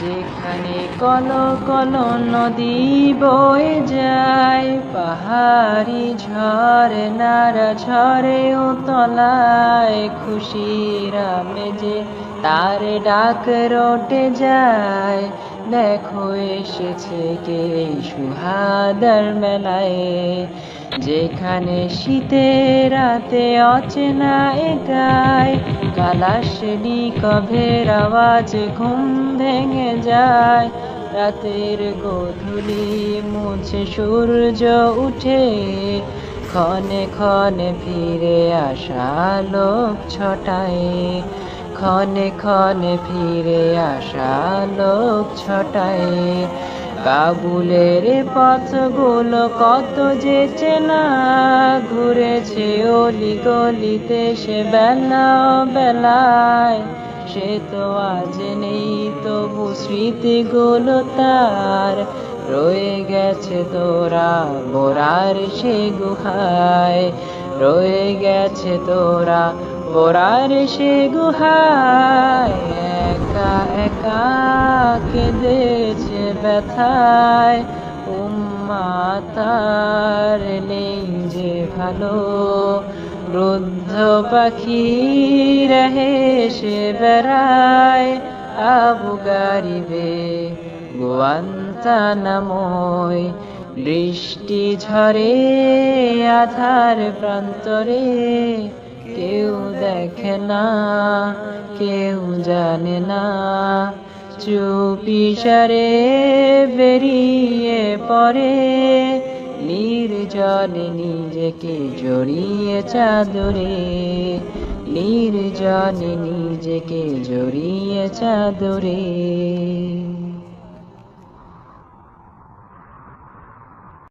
যেখানে call call নদী বয়ে যায়, পাহাড়ি ঝরনার ঝরে ও তলায়, খুশির আমেজে তার ডাক রটে যায়। দেখো এসেছে কে সুহাদার মেলায়, যেখানে শীতের রাতে অচেনা একাই, কালাশনি কভের আওয়াজ ঘুম ভেঙে যায়। রাতের গোধূলি মুছে সূর্য উঠে, ক্ষণে ক্ষণে ফিরে আসা লোক ছটায়, ক্ষণে ক্ষণে ফিরে আসা লোক ছটায়। কাবুলের পথগুলো কত যে চেনা, ঘুরেছে অলি গলিতে সে বেলা বেলায়। সে তো আজ নেই, তবু স্মৃতিগুলো তার রয়ে গেছে তোরা বোরার সে গুহায়, রয়ে গেছে তোরা বোরার সে গুহায়। একা একা কেঁদেছে ব্যথায়, উম্মা তার নেই যে ভালো। রুদ্ধ পাখি রহে সে বেড়ায়, আবু গারিবে গুয়ান্তানামোয়। বৃষ্টি ঝরে আধার প্রান্তরে, কেউ দেখে না, কেউ জানে না। চুপিসারে বেরিয়ে পড়ে, নির্জনে নিজেকে জড়িয়ে চাদরে, নির্জনে নিজেকে জড়িয়ে চাদরে।